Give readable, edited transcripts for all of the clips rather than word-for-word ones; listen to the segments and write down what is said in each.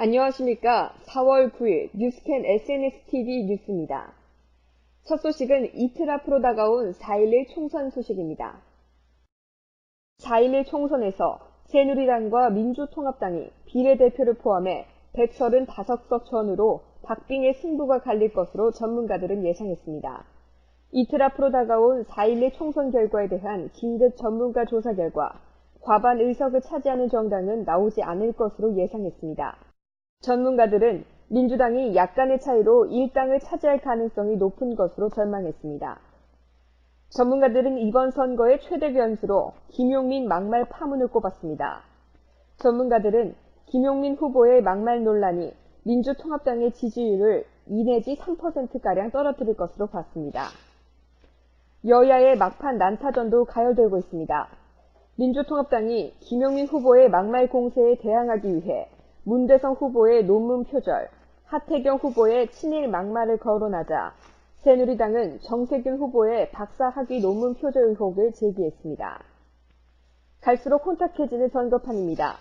안녕하십니까. 4월 9일 뉴스캔 SNSTV 뉴스입니다. 첫 소식은 이틀 앞으로 다가온 4.11 총선 소식입니다. 4.11 총선에서 새누리당과 민주통합당이 비례대표를 포함해 135석 전후로 박빙의 승부가 갈릴 것으로 전문가들은 예상했습니다. 이틀 앞으로 다가온 4.11 총선 결과에 대한 긴급 전문가 조사 결과 과반 의석을 차지하는 정당은 나오지 않을 것으로 예상했습니다. 전문가들은 민주당이 약간의 차이로 1당을 차지할 가능성이 높은 것으로 전망했습니다. 전문가들은 이번 선거의 최대 변수로 김용민 막말 파문을 꼽았습니다. 전문가들은 김용민 후보의 막말 논란이 민주통합당의 지지율을 2 내지 3%가량 떨어뜨릴 것으로 봤습니다. 여야의 막판 난타전도 가열되고 있습니다. 민주통합당이 김용민 후보의 막말 공세에 대항하기 위해 문대성 후보의 논문 표절, 하태경 후보의 친일 막말을 거론하자 새누리당은 정세균 후보의 박사학위 논문 표절 의혹을 제기했습니다. 갈수록 혼탁해지는 선거판입니다.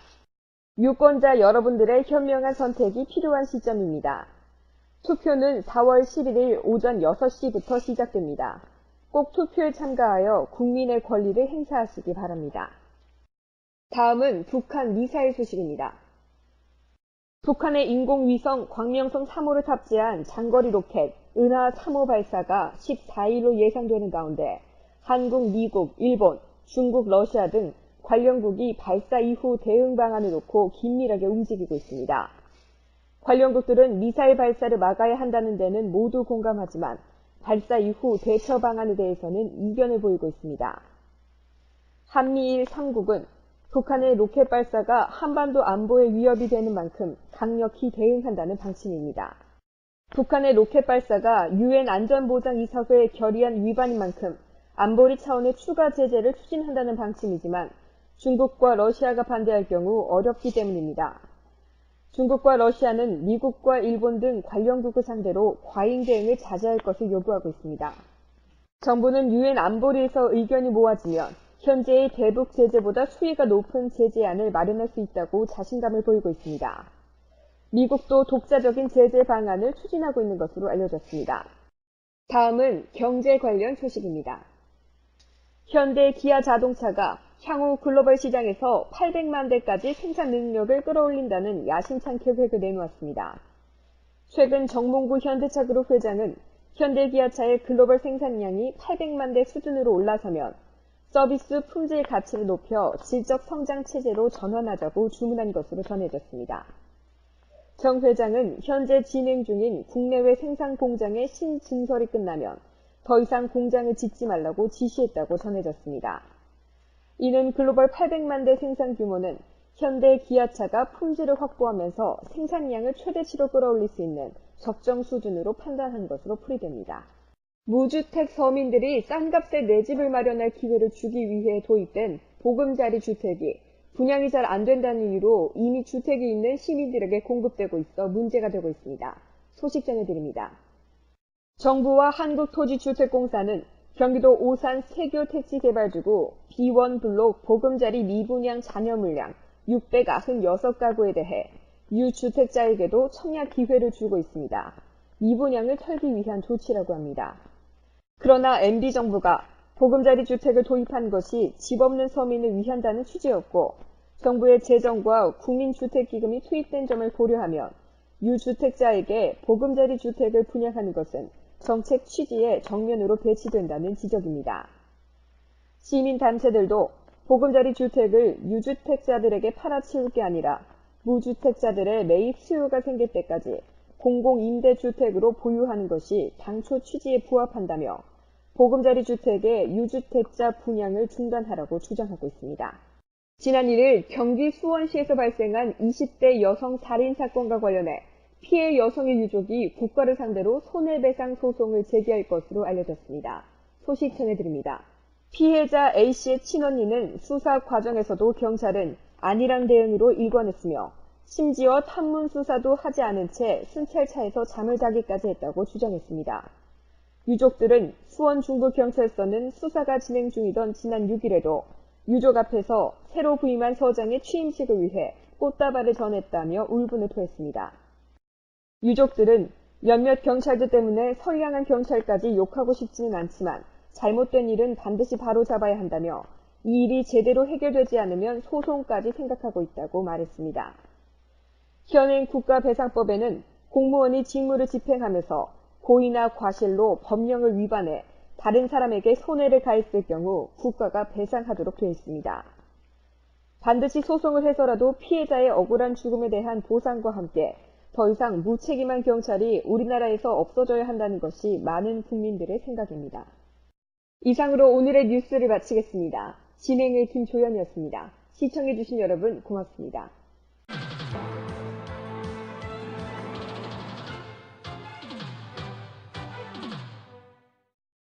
유권자 여러분들의 현명한 선택이 필요한 시점입니다. 투표는 4월 11일 오전 6시부터 시작됩니다. 꼭 투표에 참가하여 국민의 권리를 행사하시기 바랍니다. 다음은 북한 미사일 소식입니다. 북한의 인공위성 광명성 3호를 탑재한 장거리 로켓 은하 3호 발사가 14일로 예상되는 가운데 한국, 미국, 일본, 중국, 러시아 등 관련국이 발사 이후 대응 방안을 놓고 긴밀하게 움직이고 있습니다. 관련국들은 미사일 발사를 막아야 한다는 데는 모두 공감하지만 발사 이후 대처 방안에 대해서는 이견을 보이고 있습니다. 한미일 3국은 북한의 로켓 발사가 한반도 안보에 위협이 되는 만큼 강력히 대응한다는 방침입니다. 북한의 로켓 발사가 유엔 안전보장이사회 결의안 위반인 만큼 안보리 차원의 추가 제재를 추진한다는 방침이지만 중국과 러시아가 반대할 경우 어렵기 때문입니다. 중국과 러시아는 미국과 일본 등 관련국을 상대로 과잉 대응을 자제할 것을 요구하고 있습니다. 정부는 유엔 안보리에서 의견이 모아지면 현재의 대북 제재보다 수위가 높은 제재안을 마련할 수 있다고 자신감을 보이고 있습니다. 미국도 독자적인 제재 방안을 추진하고 있는 것으로 알려졌습니다. 다음은 경제 관련 소식입니다. 현대 기아 자동차가 향후 글로벌 시장에서 800만 대까지 생산 능력을 끌어올린다는 야심찬 계획을 내놓았습니다. 최근 정몽구 현대차그룹 회장은 현대 기아차의 글로벌 생산량이 800만 대 수준으로 올라서면 서비스 품질 가치를 높여 질적 성장 체제로 전환하자고 주문한 것으로 전해졌습니다. 정 회장은 현재 진행 중인 국내외 생산 공장의 신증설이 끝나면 더 이상 공장을 짓지 말라고 지시했다고 전해졌습니다. 이는 글로벌 800만 대 생산 규모는 현대 기아차가 품질을 확보하면서 생산량을 최대치로 끌어올릴 수 있는 적정 수준으로 판단한 것으로 풀이됩니다. 무주택 서민들이 싼 값에 내 집을 마련할 기회를 주기 위해 도입된 보금자리 주택이 분양이 잘 안 된다는 이유로 이미 주택이 있는 시민들에게 공급되고 있어 문제가 되고 있습니다. 소식 전해드립니다. 정부와 한국토지주택공사는 경기도 오산 세교택지개발지구 B1블록 보금자리 미분양 잔여 물량 696가구에 대해 유주택자에게도 청약 기회를 주고 있습니다. 미분양을 털기 위한 조치라고 합니다. 그러나 MB정부가 보금자리 주택을 도입한 것이 집 없는 서민을 위한다는 취지였고 정부의 재정과 국민주택기금이 투입된 점을 고려하면 유주택자에게 보금자리 주택을 분양하는 것은 정책 취지에 정면으로 배치된다는 지적입니다. 시민단체들도 보금자리 주택을 유주택자들에게 팔아치울 게 아니라 무주택자들의 매입 수요가 생길 때까지 공공임대주택으로 보유하는 것이 당초 취지에 부합한다며 보금자리 주택의 유주택자 분양을 중단하라고 주장하고 있습니다. 지난 1일 경기 수원시에서 발생한 20대 여성 살인 사건과 관련해 피해 여성의 유족이 국가를 상대로 손해배상 소송을 제기할 것으로 알려졌습니다. 소식 전해드립니다. 피해자 A씨의 친언니는 수사 과정에서도 경찰은 안일한 대응으로 일관했으며 심지어 탐문 수사도 하지 않은 채 순찰차에서 잠을 자기까지 했다고 주장했습니다. 유족들은 수원 중부경찰서는 수사가 진행 중이던 지난 6일에도 유족 앞에서 새로 부임한 서장의 취임식을 위해 꽃다발을 전했다며 울분을 토했습니다. 유족들은 몇몇 경찰들 때문에 선량한 경찰까지 욕하고 싶지는 않지만 잘못된 일은 반드시 바로잡아야 한다며 이 일이 제대로 해결되지 않으면 소송까지 생각하고 있다고 말했습니다. 현행 국가배상법에는 공무원이 직무를 집행하면서 고의나 과실로 법령을 위반해 다른 사람에게 손해를 가했을 경우 국가가 배상하도록 되어 있습니다. 반드시 소송을 해서라도 피해자의 억울한 죽음에 대한 보상과 함께 더 이상 무책임한 경찰이 우리나라에서 없어져야 한다는 것이 많은 국민들의 생각입니다. 이상으로 오늘의 뉴스를 마치겠습니다. 진행의 김조연이었습니다. 시청해주신 여러분 고맙습니다.